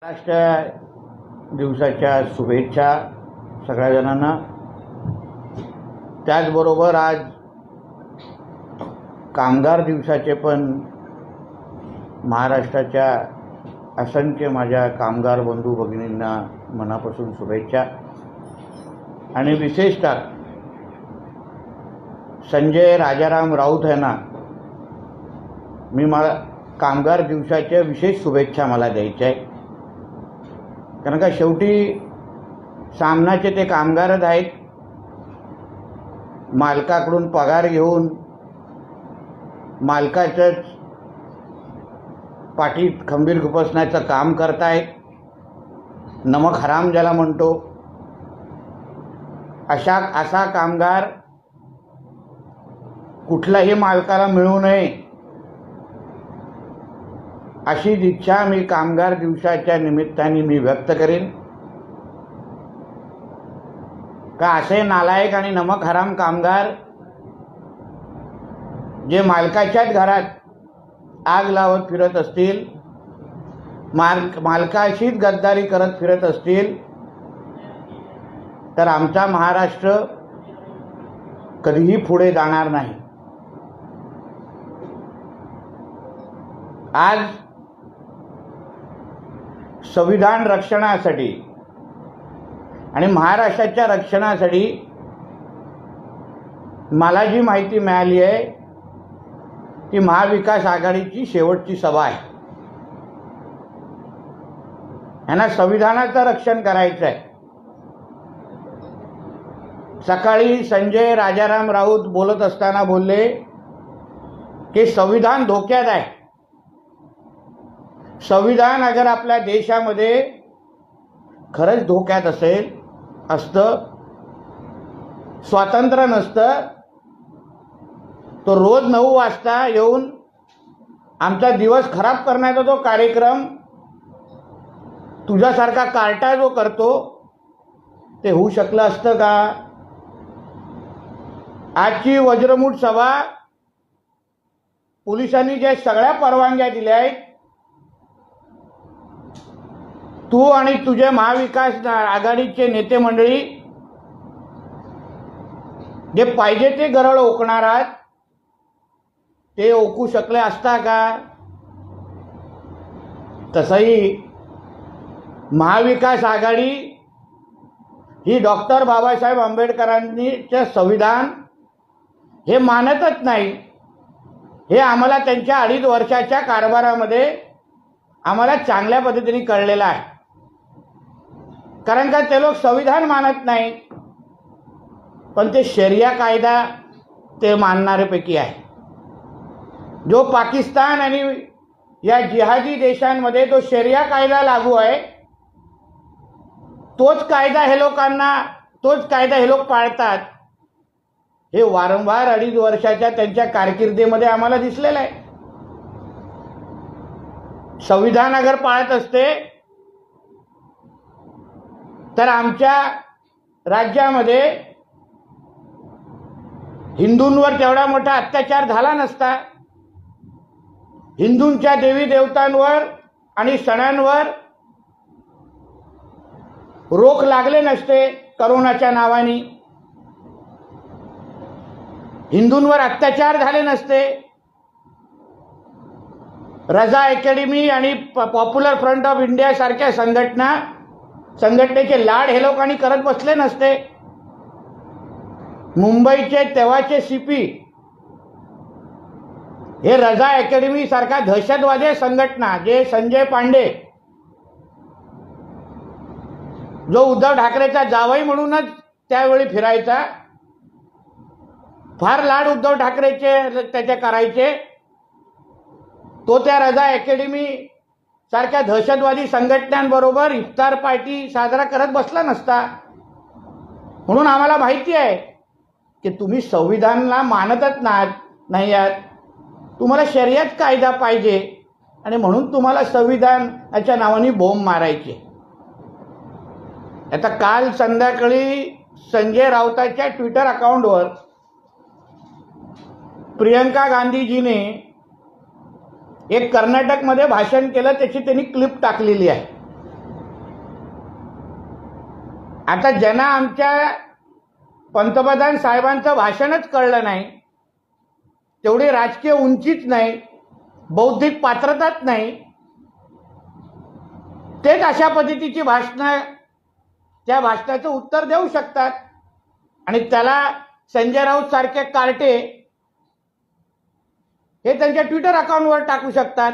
महाराष्ट्र दिवसाच्या शुभेच्छा सगळ्या जणांना. त्याचबरोबर आज कामगार दिवसाचे पण महाराष्ट्राच्या असंख्य माझ्या कामगार बंधू भगिनींना मनापासून शुभेच्छा. आणि विशेषतः संजय राजाराम राऊत यांना मला कामगार दिवसाच्या विशेष शुभेच्छा मला द्यायच्या आहे. कारण का शेवटी सामनाचे ते कामगारच आहेत. मालकाकडून पगार घेऊन मालकाचंच पाठीत खंबीर खुपसण्याचं काम करतायत. नमक हराम ज्याला म्हणतो असा कामगार कुठल्याही मालकाला मिळू नये अशी इच्छा मी कामगार दिवसाच्या निमित्ताने मी व्यक्त करेन. का असे नालायक आणि नमक हराम कामगार जे मालकाच्याच घरात आग लावत फिरत असतील, मालकाशीच गद्दारी करत फिरत असतील, तर आमचा महाराष्ट्र कधीही पुढे जाणार नाही. आज संविधान रक्षणासाठी आणि महाराष्ट्राच्या रक्षणासाठी मला जी माहिती मिळाली आहे ती महाविकास आघाडीची शेवटची सभा आहे. यांना संविधानाचं रक्षण करायचं आहे. सकाळी संजय राजाराम राऊत बोलत असताना बोलले की संविधान धोक्यात आहे. संविधान अगर आपल्या देशामध्ये खरंच धोक्यात असतं, स्वातंत्र्य नसतं, तो रोज 9 वाजता येऊन आमचा दिवस खराब करण्याचा जो कार्यक्रम तुझ्यासारखा कार्टा जो करतो ते होऊ शकलं असतं का? आजची वज्रमूठ सभा पोलिसांनी जे सगळ्या परवानग्या दिल्या आहेत, तू आणि तुझे महाविकास आघाडीचे नेते मंडळी जे पाहिजे ते गरळ ओकणार आहात ते ओकू शकले असता का? तसंही महाविकास आघाडी ही डॉक्टर बाबासाहेब आंबेडकरांचे संविधान हे मानतच नाही. हे आम्हाला त्यांच्या 2.5 वर्षाच्या कारभारामध्ये आम्हाला चांगल्या पद्धतीने कळलेलं आहे. कारण का ते लोक संविधान मानत नाही, पण ते शरिया कायदा ते मानणाऱ्यापैकी आहे. जो पाकिस्तान आणि या जिहादी देशांमध्ये जो शरिया कायदा लागू आहे तोच कायदा हे लोक पाळतात. हे वारंवार 2.5 वर्षाच्या त्यांच्या कारकिर्दीमध्ये आम्हाला दिसलेलं आहे. संविधान अगर पाळत असते तर आमच्या राज्यामध्ये हिंदूंवर तेवढा मोठा अत्याचार झाला नसता. हिंदूंच्या देवी देवतांवर आणि सणांवर रोख लागले नसते. करोनाच्या नावाने हिंदूंवर अत्याचार झाले नसते. रजा अकॅडमी आणि पॉप्युलर फ्रंट ऑफ इंडिया सारख्या संघटनेचे लाड हे लोकांनी करत बसले नसते. मुंबईचे तेव्हाचे सीपी हे रजा अकॅडमी सारखा दहशतवादी संघटना जे संजय पांडे जो उद्धव ठाकरेचा जावई म्हणूनच त्यावेळी फिरायचा, फार लाड उद्धव ठाकरेचे त्याचे करायचे, तो त्या रजा अकॅडमी सारख्या दहशतवादी संघटनांबरोबर इफ्तार पार्टी साजरा करत बसला नसता. म्हणून आम्हाला माहिती आहे की तुम्ही संविधानाला मानतच नाही आहात. तुम्हाला शरियत कायदा पाहिजे आणि म्हणून तुम्हाला संविधानाच्या नावाने बोंब मारायचे. आता काल संध्याकाळी संजय राऊतांच्या ट्विटर अकाउंटवर प्रियंका गांधीजीने एक कर्नाटकमध्ये भाषण केलं, त्याची त्यांनी क्लिप टाकलेली आहे. आता ज्यांना आमच्या पंतप्रधान साहेबांचं भाषणच कळलं नाही, तेवढी राजकीय उंचीच नाही, बौद्धिक पात्रताच नाही, तेच अशा पद्धतीची भाषणं त्या भाषणाचं उत्तर देऊ शकतात आणि त्याला संजय राऊत सारखे कार्टे हे त्यांच्या ट्विटर अकाउंटवर टाकू शकतात.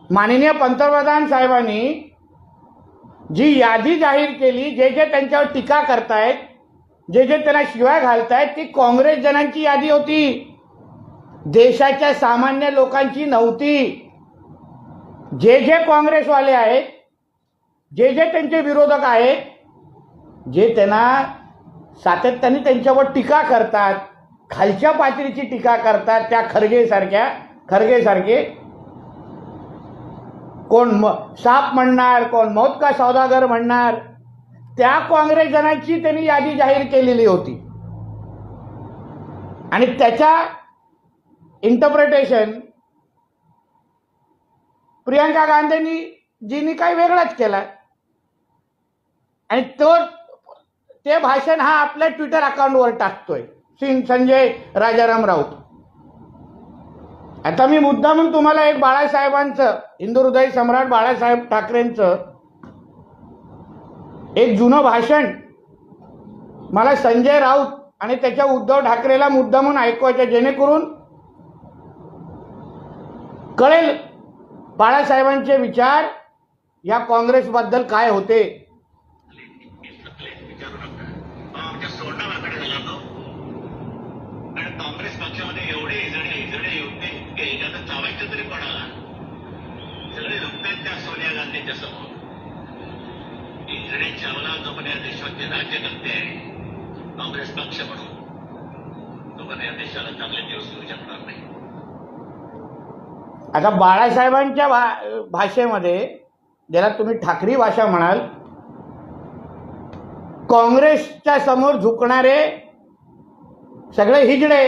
माननीय पंतप्रधान साहेबांनी जी यादी जाहीर केली, जे जे त्यांच्यावर टीका करतायत, जे जे त्यांना शिवाय घालतायत, ती काँग्रेस जनांची यादी होती, देशाच्या सामान्य लोकांची नव्हती. जे जे काँग्रेसवाले आहेत, जे जे त्यांचे विरोधक आहेत, जे त्यांना सातत्याने त्यांच्यावर टीका करतात, खालच्या पातळीची टीका करतात, त्या खरगे सारखे कोण साप म्हणणार, कोण मौत का सौदागर म्हणणार, त्या काँग्रेस जनांची त्यांनी यादी जाहीर केलेली होती. आणि त्याच्या इंटरप्रिटेशन प्रियंका गांधींनी काही वेगळाच केला आणि ते भाषण हा आपल्या ट्विटर अकाउंटवर टाकतोय संजय राजाराम राऊत. आता मी मुद्दामून तुम्हाला एक बाळासाहेबांचं, हिंदू हृदय सम्राट बाळासाहेब ठाकरेंचं एक जुनं भाषण मला संजय राऊत आणि त्याच्या उद्धव ठाकरेला मुद्दामून ऐकवायचं, जेणेकरून कळेल बाळासाहेबांचे विचार या काँग्रेसबद्दल काय होते. काँग्रेस पक्षामध्ये एवढे इजडे होते की एखादं चावायचं तरी कोणाला, सगळे लुकतात त्या सोनिया गांधीच्या समोर. इजडे चावला जो पण या देशाचे राज्यकर्ते आहे, काँग्रेस पक्ष म्हणून, तो पण या देशाला चांगले दिवस येऊ शकणार नाही. आता बाळासाहेबांच्या भाषेमध्ये, ज्याला तुम्ही ठाकरी भाषा म्हणाल, काँग्रेसच्या समोर झुकणारे सगळे हिजडे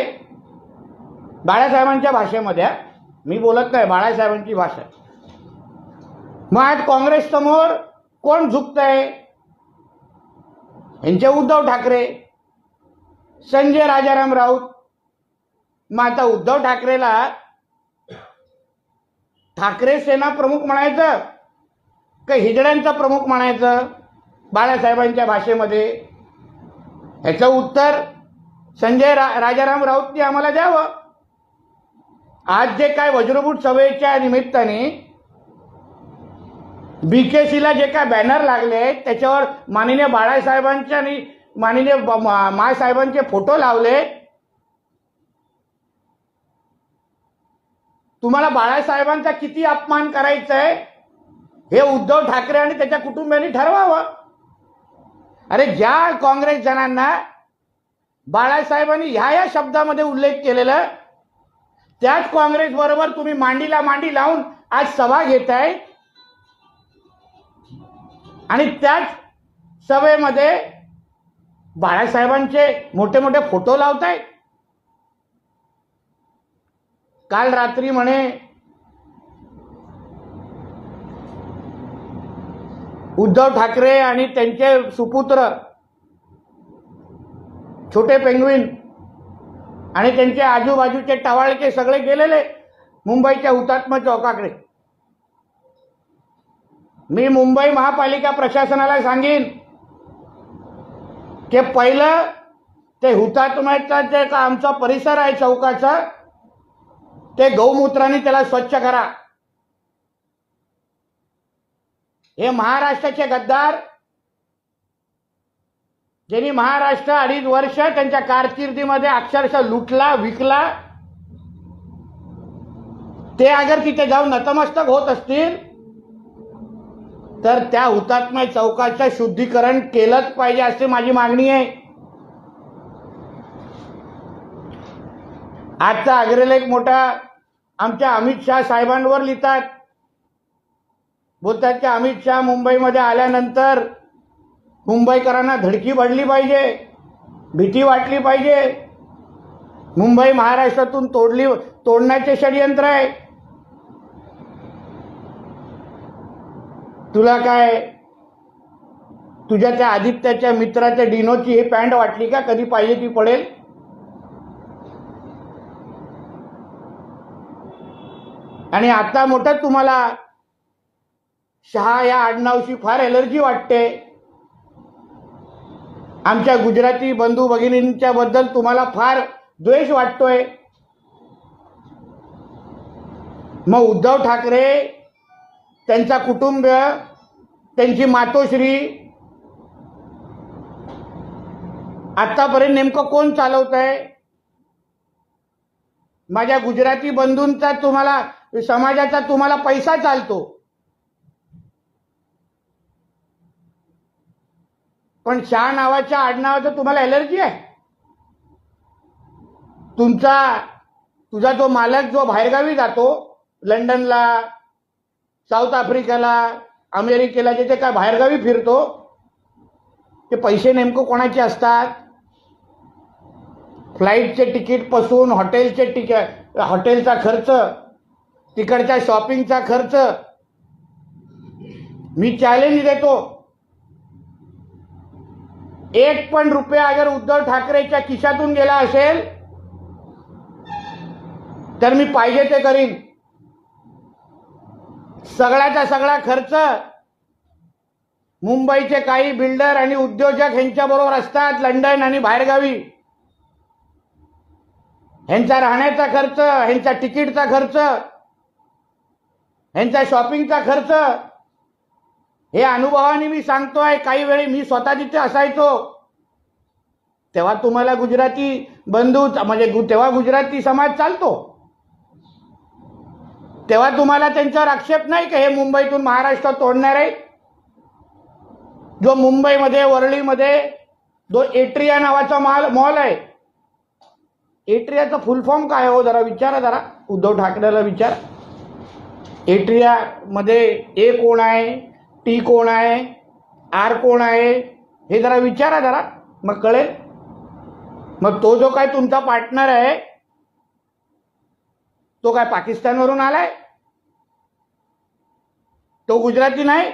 बाळासाहेबांच्या भाषेमध्ये, मी बोलत नाही, बाळासाहेबांची भाषा. मग आज काँग्रेस समोर कोण झुकतंय? यांचे उद्धव ठाकरे, संजय राजाराम राऊत. मग आता उद्धव ठाकरेला ठाकरे सेना प्रमुख म्हणायचं का हिजड्यांचा प्रमुख म्हणायचं बाळासाहेबांच्या भाषेमध्ये? याचं उत्तर संजय राजाराम राऊतनी आम्हाला द्यावं. आज जे काय वज्रमूठ सभेच्या निमित्ताने BKCला जे काय बॅनर लागले, त्याच्यावर माननीय बाळासाहेबांचे आणि माननीय मासाहेबांचे फोटो लावले. तुम्हाला बाळासाहेबांचा किती अपमान करायचा आहे हे उद्धव ठाकरे आणि त्याच्या कुटुंबियांनी ठरवावं. अरे ज्या काँग्रेस जनांना बाळासाहेबांनी ह्या शब्दामध्ये उल्लेख केलेला, त्याच काँग्रेस बरोबर तुम्ही मांडीला मांडी लावून आज सभा घेताय आणि त्याच सभेमध्ये बाळासाहेबांचे मोठे मोठे फोटो लावताय. काल रात्री म्हणे उद्धव ठाकरे आणि त्यांचे सुपुत्र छोटे पेंग्विन आणि त्यांचे आजूबाजूचे टवाळके सगळे गेलेले मुंबईच्या हुतात्मा चौकाकडे. मी मुंबई महापालिका प्रशासनाला सांगेन की पहिलं ते हुतात्म्याचा जे का आमचा परिसर आहे चौकाचा, ते गौमूत्राने त्याला स्वच्छ करा. हे महाराष्ट्राचे गद्दार, ज्यांनी महाराष्ट्र 2.5 वर्ष त्यांच्या कारकिर्दीमध्ये अक्षरशः लुटला विकला, ते अगर तिथे जाऊन नतमस्तक होत असतील तर त्या हुतात्मा चौकाचं शुद्धीकरण केलंच पाहिजे, अशी माझी मागणी आहे. आजचा अग्रलेख मोठा आमच्या अमित शाह साहेबांवर लिहितात, बोलतात की अमित शाह मुंबईमध्ये आल्यानंतर मुंबईकरांना धडकी पडली पाहिजे, भीती वाटली पाहिजे. मुंबई महाराष्ट्रातून तोडण्याचे षडयंत्र आहे. तुला काय तुझ्या त्या आदित्याच्या मित्राच्या डिनोची ही पॅन्ट वाटली का? कधी पाहिजे ती पडेल. आणि आता मोठं तुम्हाला शहा या आडनावशी फार एलर्जी वाटते. आमच्या गुजराती बंधू भगिनींच्या बद्दल तुम्हाला फार द्वेष वाटतोय. मग उद्धव ठाकरे, त्यांचा कुटुंब, त्यांची मातोश्री आतापर्यंत नेमकं कोण चालवत आहे? माझ्या गुजराती बंधूंचा तुम्हाला, समाजाचा तुम्हाला पैसा चालतो, पण शाह नावाच्या आडनावाचं तुम्हाला एलर्जी आहे. तुझा तो मालक जो बाहेरगावी जातो, लंडनला, साऊथ आफ्रिकेला, अमेरिकेला, जिथे काय बाहेरगावी फिरतो, ते पैसे नेमकं कोणाचे असतात? फ्लाईटचे तिकीटपासून हॉटेलचा खर्च, तिकडच्या शॉपिंगचा खर्च. मी चॅलेंज देतो, 1 पण रुपया अगर उद्धव ठाकरेच्या खिशातून गेला असेल तर मी पाहिजे ते करीन. सगळ्याचा सगळा खर्च मुंबईचे काही बिल्डर आणि उद्योजक ह्यांच्याबरोबर असतात लंडन आणि बाहेरगावी. ह्यांचा राहण्याचा खर्च, ह्यांचा तिकीटचा खर्च, ह्यांचा शॉपिंगचा खर्च, हे अनुभवाने मी सांगतोय. काही वेळी मी स्वतः तिथे असायचो, तेव्हा तुम्हाला गुजराती बंधू, म्हणजे तेव्हा गुजराती समाज चालतो, तेव्हा तुम्हाला त्यांच्यावर आक्षेप नाही का हे मुंबईतून महाराष्ट्र तोडणार आहे. जो मुंबईमध्ये, वरळीमध्ये जो एट्रिया नावाचा मॉल आहे, एट्रियाचा फुल फॉर्म काय हो? जरा विचारा, जरा उद्धव ठाकरेला विचारा. एट्रियामध्ये ए कोण आहे, टी कोण आहे, आर कोण आहे, हे जरा विचारा जरा, मग कळेल. मग तो जो काय तुमचा पार्टनर आहे तो काय पाकिस्तानवरून आलाय? तो गुजराती नाही?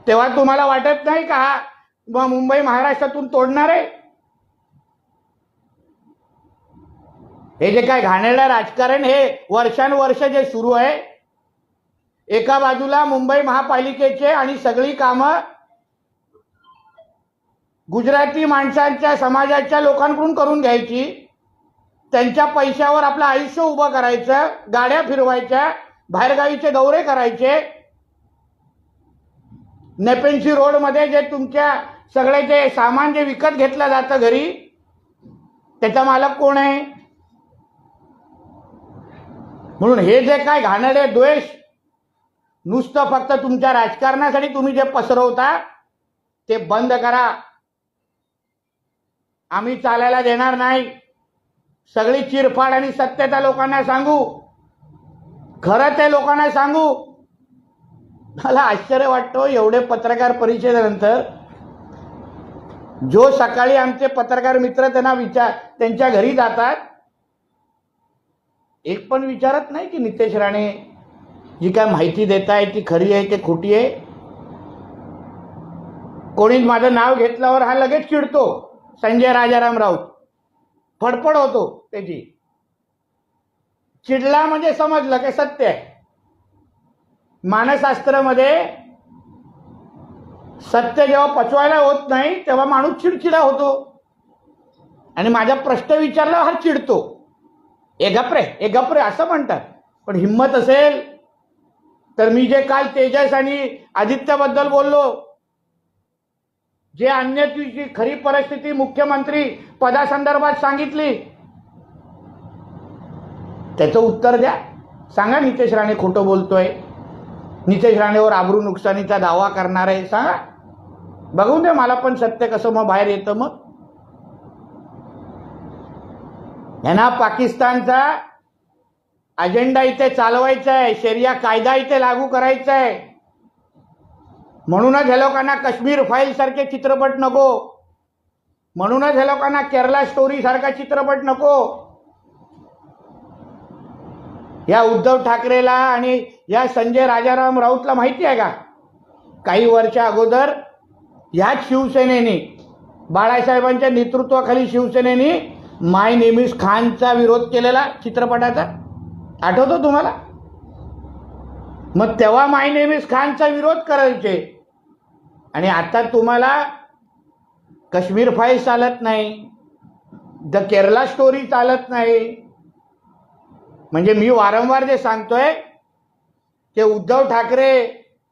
तेव्हा तुम्हाला वाटत नाही का हा मुंबई महाराष्ट्रातून तोडणार आहे? हे जे काय घाणेरडं राजकारण, हे वर्षानुवर्ष जे सुरू आहे, एका बाजूला मुंबई महापालिकेचे आणि सगळी कामं गुजराती माणसांच्या, समाजाच्या लोकांकडून करून घ्यायची, त्यांच्या पैशावर आपलं आयुष्य उभं करायचं, गाड्या फिरवायच्या, बाहेरगावीचे दौरे करायचे. नेपेन्सी रोडमध्ये जे तुमच्या सगळे जे सामान जे विकत घेतलं जातं घरी, त्याचा मालक कोण आहे? म्हणून हे जे काय घाणेरडे द्वेष, नुसतं फक्त तुमच्या राजकारणासाठी तुम्ही जे पसरवता ते बंद करा. आम्ही चालायला देणार नाही. सगळी चिरफाड आणि सत्यता लोकांना सांगू, खरं ते लोकांना सांगू. मला आश्चर्य वाटतं, एवढे पत्रकार परिषदेनंतर जो सकाळी आमचे पत्रकार मित्र त्यांच्या घरी जातात, एक पण विचारत नाही की नितेश राणे जी काय माहिती देत आहे ती खरी आहे की खोटी आहे. कोणी माझं नाव घेतल्यावर हा लगेच चिडतो. संजय राजाराम राऊत फडफड होतो त्याची. चिडला म्हणजे समजलं की सत्य आहे. मानसशास्त्रामध्ये सत्य जेव्हा पचवायला होत नाही तेव्हा माणूस चिडचिडा होतो. आणि माझा प्रश्न विचारला हा चिडतो. ए गप्रे असं म्हणतात. पण हिम्मत असेल तर मी जे काल तेजस आणि आदित्यबद्दल बोललो, जे अन्यतेची खरी परिस्थिती मुख्यमंत्री पदासंदर्भात सांगितली, त्याचं उत्तर द्या. सांगा नितेश राणे खोटं बोलतोय, नितेश राणेवर आबरू नुकसानीचा दावा करणार आहे, सांगा. बघून दे मला पण सत्य कसं मग बाहेर येतं. मग यांना पाकिस्तानचा अजेंडा इथे चालवायचा आहे, शरिया कायदा इथे लागू करायचा आहे. म्हणूनच हे लोकांना काश्मीर फाईल सारखे चित्रपट नको. म्हणूनच हे लोकांना केरला स्टोरी सारखा चित्रपट नको. या उद्धव ठाकरेला आणि या संजय राजाराम राऊतला माहिती आहे का, काही वर्ष अगोदर ह्याच शिवसेनेने, बाळासाहेबांच्या नेतृत्वाखाली शिवसेनेने माय नेम इज खानचा विरोध केलेला चित्रपटाचा, आठवतो तुम्हाला? मग तेव्हा माय नेम इज खानचा विरोध करायचे आणि आता तुम्हाला काश्मीर फाईल चालत नाही, द केरला स्टोरी चालत नाही. म्हणजे मी वारंवार जे सांगतोय ते उद्धव ठाकरे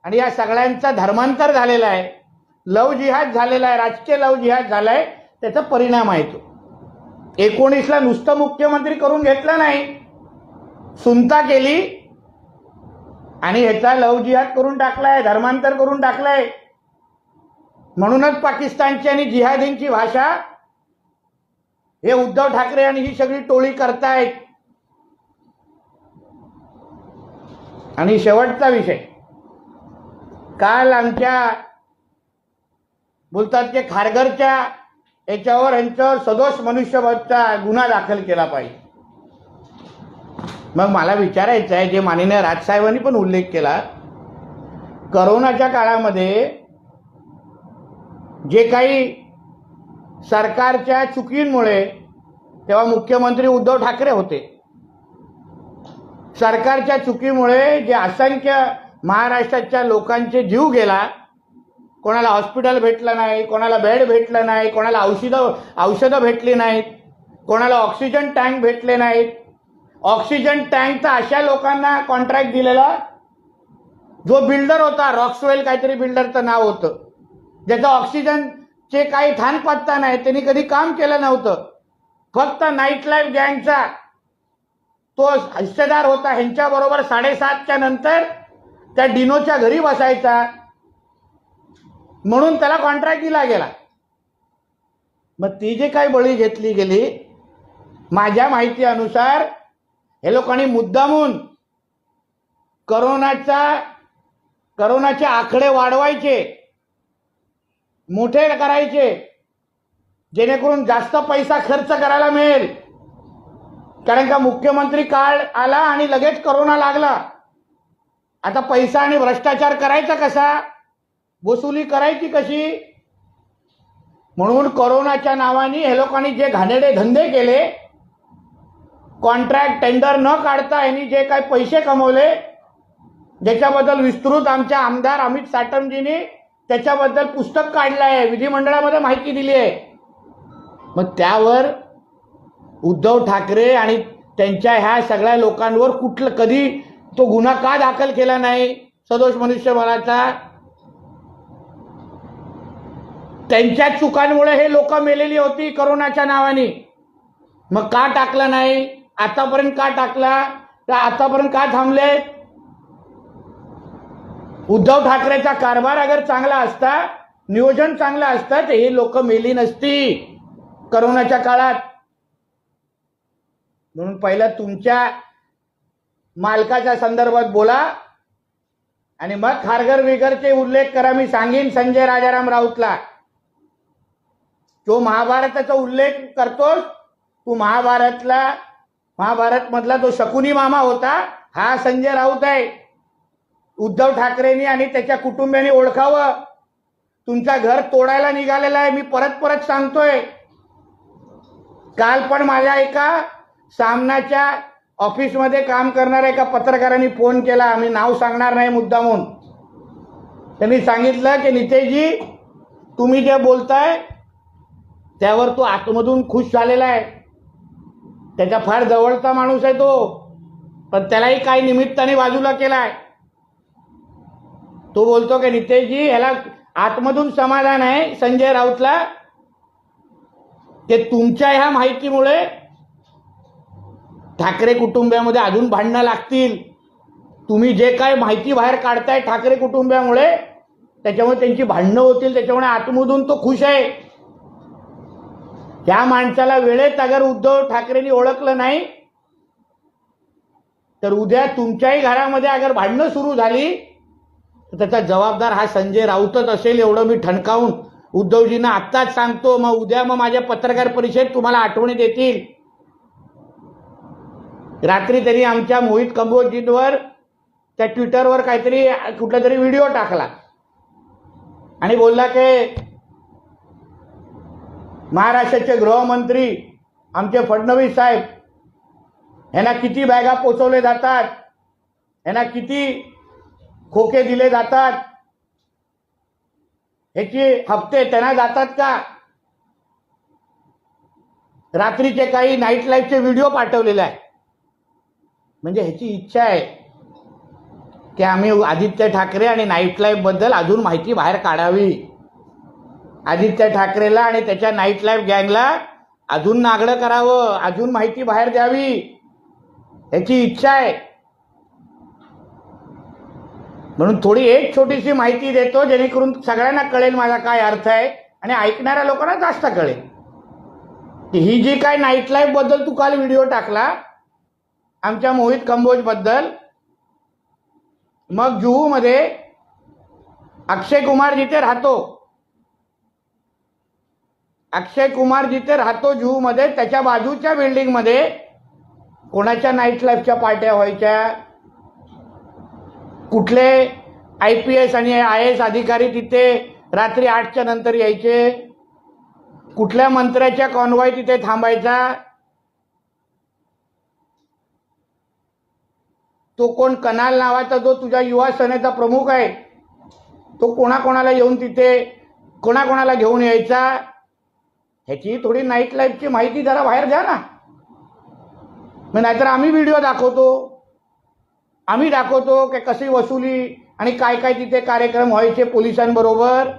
आणि या सगळ्यांचा धर्मांतर झालेला आहे, लव जिहाद झालेला आहे, राजकीय लव जिहाद झालाय. त्याचा परिणाम आहे तो. 19ला नुसतं मुख्यमंत्री करून घेतलं नाही, सुनता केली आणि ह्याचा लव जिहाद करून टाकलाय, धर्मांतर करून टाकलाय. म्हणूनच पाकिस्तानची आणि जिहादींची भाषा हे उद्धव ठाकरे आणि ही सगळी टोळी करतायत. आणि शेवटचा विषय, काल आमच्या बोलतात की खारघरच्या याच्यावर यांच्यावर सदोष मनुष्यवधचा गुन्हा दाखल केला पाहिजे. मग मला विचारायचं आहे, जे माननीय राजसाहेबांनी पण उल्लेख केला, करोनाच्या काळामध्ये जे काही सरकारच्या चुकींमुळे, तेव्हा मुख्यमंत्री उद्धव ठाकरे होते, सरकारच्या चुकीमुळे जे असंख्य महाराष्ट्राच्या लोकांचे जीव गेला, कोणाला हॉस्पिटल भेटलं नाही, कोणाला बेड भेटलं नाही, कोणाला औषधं भेटली नाहीत, कोणाला ऑक्सिजन टँक भेटले नाहीत. ऑक्सिजन टँकचा अशा लोकांना कॉन्ट्रॅक्ट दिलेला जो बिल्डर होता, रॉक्सवेल काहीतरी बिल्डरचं नाव होतं, ज्याचा ऑक्सिजनचे काही थान पत्ता नाही, त्यांनी कधी काम केलं नव्हतं. फक्त नाईट लाईफ गँगचा तो हिस्सेदार होता, ह्यांच्याबरोबर 7:30च्या नंतर त्या डिनोच्या घरी बसायचा, म्हणून त्याला कॉन्ट्रॅक्ट दिला गेला. मग ती जे काही बळी घेतली गेली, माझ्या माहिती अनुसार हे लोकांनी मुद्दामून करोनाचे आकडे वाढवायचे, मोठे करायचे, जेणेकरून जास्त पैसा खर्च करायला मिळेल. कारण का मुख्यमंत्री काळ आला आणि लगेच करोना लागला. आता पैसा आणि भ्रष्टाचार करायचा कसा, वसुली करायची कशी? म्हणून करोनाच्या नावाने हे लोकांनी जे घाणेरडे धंदे केले, कॉन्ट्रॅक्ट टेंडर न काढता यांनी जे काही पैसे कमवले, ज्याच्याबद्दल विस्तृत आमच्या आमदार अमित साटमजींनी त्याच्याबद्दल पुस्तक काढलं आहे, विधिमंडळामध्ये माहिती दिली आहे. मग त्यावर उद्धव ठाकरे आणि त्यांच्या ह्या सगळ्या लोकांवर कधी तो गुन्हा का दाखल केला नाही सदोष मनुष्यबळाचा? त्यांच्या चुकांमुळे हे लोक मेलेली होती करोनाच्या नावाने. मग का टाकला नाही? आतापर्यंत का टाकला? तर आतापर्यंत का थांबले? उद्धव ठाकरेचा कारभार अगर चांगला असता, नियोजन चांगलं असतं, तर हे लोक मेली नसती करोनाच्या काळात. म्हणून पहिलं तुमच्या मालकाच्या संदर्भात बोला आणि मग खारघर विगरचे उल्लेख करा. मी सांगेन संजय राजाराम राऊतला, जो महाभारताचा उल्लेख करतोस तू, महाभारत मधला जो शकुनी मामा होता, हा संजय राऊत आहे. उद्धव ठाकरेंनी आणि त्याच्या कुटुंबियांनी ओळखावं. तुमचं घर तोडायला निघालेलं आहे. मी परत सांगतोय. काल पण माझ्या एका सामनाच्या ऑफिसमध्ये काम करणाऱ्या एका पत्रकारांनी फोन केला, मी नाव सांगणार नाही मुद्दामून. त्यांनी सांगितलं की नितेशजी, तुम्ही जे बोलताय त्यावर तो आतमधून खुश झालेला आहे. त्याचा फार जवळचा माणूस आहे तो, पण त्यालाही काही निमित्ताने बाजूला केलाय. तो बोलतो की नितेशजी, ह्याला आतमधून समाधान आहे संजय राऊतला, की तुमच्या ह्या माहितीमुळे ठाकरे कुटुंबामध्ये अजून भांडणं लागतील. तुम्ही जे काय माहिती बाहेर काढताय ठाकरे कुटुंबामुळे, त्याच्यामुळे त्यांची भांडणं होतील. त्याच्यामुळे आतमधून तो खुश आहे. त्या माणसाला वेळेत अगर उद्धव ठाकरेंनी ओळखलं नाही, तर उद्या तुमच्याही घरामध्ये अगर भांडणं सुरू झाली, तर त्याचा जबाबदार हा संजय राऊतच असेल, एवढं मी ठणकावून उद्धवजींना आत्ताच सांगतो. मग उद्या माझ्या पत्रकार परिषदेत तुम्हाला आठवणी देतील. रात्री त्यांनी आमच्या मोहित कंबोजींवर त्या ट्विटरवर काहीतरी कुठला तरी व्हिडिओ टाकला आणि बोलला की महाराष्ट्राचे गृहमंत्री आमचे फडणवीस साहेब यांना किती बॅगा पोचवले जातात, यांना किती खोके दिले जातात, ह्याचे हप्ते त्यांना जातात का? रात्रीचे काही नाईट लाईफचे व्हिडिओ पाठवलेले आहे. म्हणजे ह्याची इच्छा आहे की आम्ही आदित्य ठाकरे आणि नाईट लाईफ बद्दल अजून माहिती बाहेर काढावी, आदित्य ठाकरेला आणि त्याच्या नाईट लाईफ गँगला अजून नागडं करावं, अजून माहिती बाहेर द्यावी, ह्याची इच्छा आहे. म्हणून थोडी एक छोटीशी माहिती देतो जेणेकरून सगळ्यांना कळेल माझा काय अर्थ आहे आणि ऐकणाऱ्या लोकांना जास्त कळेल की ही जी काय नाईट लाईफ बद्दल तू काल व्हिडिओ टाकला आमच्या मोहित कंबोज बद्दल, मग जुहूमध्ये अक्षय कुमार जिथे राहतो, अक्षय कुमार जिथे राहतो जुहूमध्ये, त्याच्या बाजूच्या बिल्डिंगमध्ये कोणाच्या नाईट लाईफच्या पार्ट्या व्हायच्या, कुठले IPS आणि IAS अधिकारी तिथे रात्री 8च्या नंतर यायचे, कुठल्या मंत्र्याच्या कॉन्वॉय तिथे थांबायचा, तो कोण कनाल नावाचा जो तुझ्या युवा सेनेचा प्रमुख आहे तो कोणाकोणाला येऊन तिथे कोणाकोणाला घेऊन यायचा, ह्याची थोडी नाईट लाईफची माहिती जरा बाहेर द्या ना. मग नाहीतर आम्ही व्हिडिओ दाखवतो, आम्ही दाखवतो की कशी वसुली आणि काय काय तिथे कार्यक्रम व्हायचे पोलिसांबरोबर.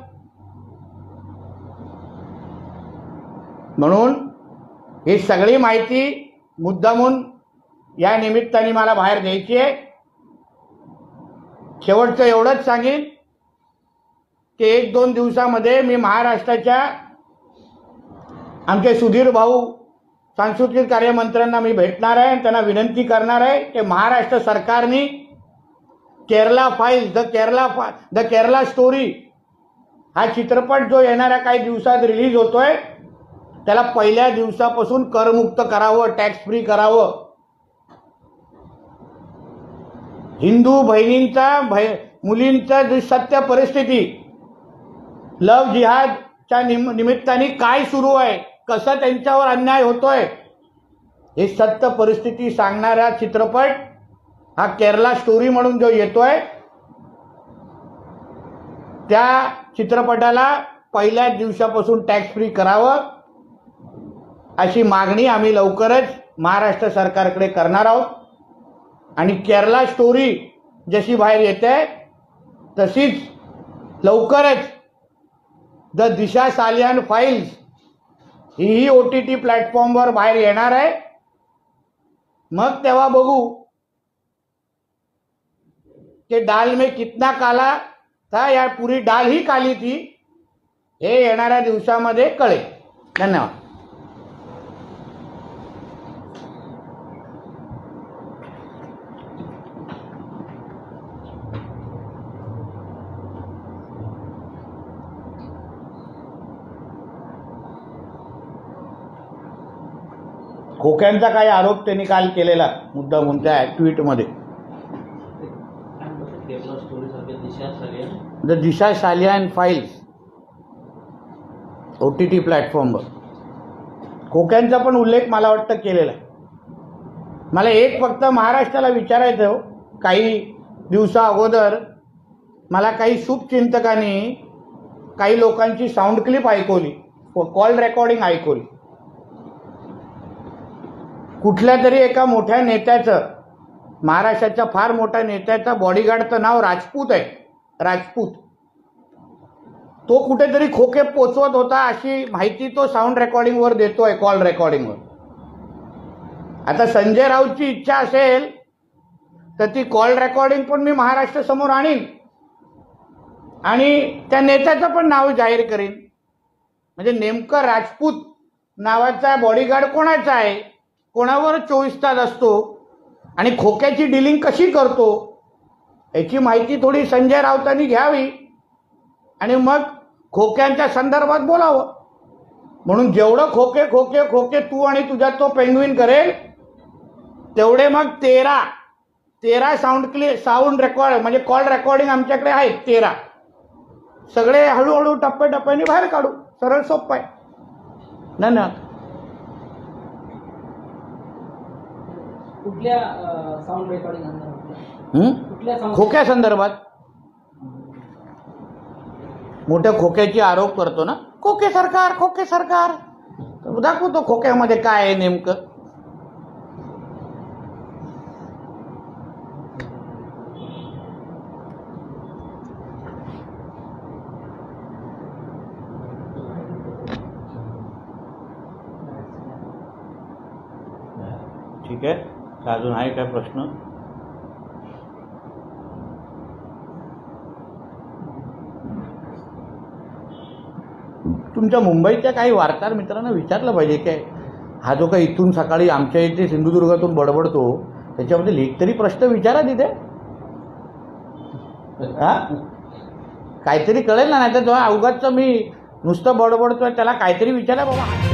म्हणून ही सगळी माहिती मुद्दामून या निमित्ताने मला बाहेर द्यायची आहे. शेवटचं एवढंच सांगेन की 1-2 दिवसामध्ये मी महाराष्ट्राच्या आमचे सुधीर भाऊ सांस्कृतिक कार्यमंत्र्यांना मी भेटणार आहे आणि त्यांना विनंती करणार आहे की महाराष्ट्र सरकारने Kerala files, the Kerala story हा चित्रपट जो येणाऱ्या काही दिवसात रिलीज होतोय त्याला पहिल्या दिवसापासून करमुक्त करावं, टॅक्स फ्री करावं. हिंदू बहिणींचा मुलींचा जी सत्य परिस्थिती, लव जिहादच्या निमित्ताने काय सुरू आहे, कसा त्यांच्यावर अन्याय होतोय, हे सत्य परिस्थिती सांगणारा चित्रपट हा केरला स्टोरी म्हणून जो येतोय, त्या चित्रपटाला पहिल्या दिवसापासून टॅक्स फ्री करावं अशी मागणी आम्ही लवकरच महाराष्ट्र सरकारकडे करणार आहोत. आणि केरला स्टोरी जशी बाहेर येते तशीच लवकरच the Disha Salian files he OTT प्लॅटफॉर्मवर बाहेर येणार आहे. मग तेव्हा बघू कि डाल में कितना काला था या पूरी डाल ही काली थी, हे येणाऱ्या दिवसामध्ये कळेल. धन्यवाद. खोक्यांचा काही आरोप त्यांनी काल केलेला मुद्दा म्हणून त्या ट्विटमध्ये. The Disha Salian files OTT प्लॅटफॉर्मवर खोक्यांचा पण उल्लेख मला वाटतं केलेला. मला एक फक्त महाराष्ट्राला विचारायचं हो, काही दिवसा अगोदर मला काही शुभचिंतकांनी काही लोकांची साऊंड क्लिप ऐकवली, कॉल रेकॉर्डिंग ऐकवली. कुठल्या तरी एका मोठ्या नेत्याचं, महाराष्ट्राच्या फार मोठ्या नेत्याचं बॉडीगार्डचं नाव राजपूत आहे, राजपूत, तो कुठेतरी खोके पोचवत होता अशी माहिती तो साऊंड रेकॉर्डिंगवर देतोय, कॉल रेकॉर्डिंगवर. आता संजय राऊतची इच्छा असेल तर ती कॉल रेकॉर्डिंग पण मी महाराष्ट्र समोर आणीन आणि त्या नेत्याचं पण नाव जाहीर करीन. म्हणजे नेमकं राजपूत नावाचा बॉडीगार्ड कोणाचा आहे, कोणावर 24 तास असतो आणि खोक्याची डीलिंग कशी करतो, याची माहिती थोडी संजय राऊतांनी घ्यावी आणि मग खोक्यांच्या संदर्भात बोलावं. म्हणून जेवढं खोके खोके खोके तू आणि तुझा तो पेंग्विन करेल तेवढे मग 13 साऊंड रेकॉर्ड म्हणजे कॉल रेकॉर्डिंग आमच्याकडे आहेत 13. सगळे हळूहळू टप्प्याटप्प्याने बाहेर काढू. सरळ सोपं आहे. धन्यवाद. कुठल्या साऊंड रेकॉर्डिंग कुठल्या sound- खोक्या संदर्भात मोठ्या खोक्याची आरोप करतो ना, खोके सरकार खोके सरकार, तर दाखवतो खोक्यामध्ये काय आहे नेमकं. ठीक आहे, अजून आहे काय प्रश्न? तुमच्या मुंबईच्या काही वार्ताहर मित्रांना विचारलं पाहिजे काय, हा जो काही इथून सकाळी आमच्या इथे सिंधुदुर्गातून बडबडतो त्याच्यामध्ये लेख तरी प्रश्न विचारा तिथे. हा, काहीतरी कळेल ना, नाही तर अवघातचं मी नुसतं बडबडतोय त्याला काहीतरी विचारा बाबा.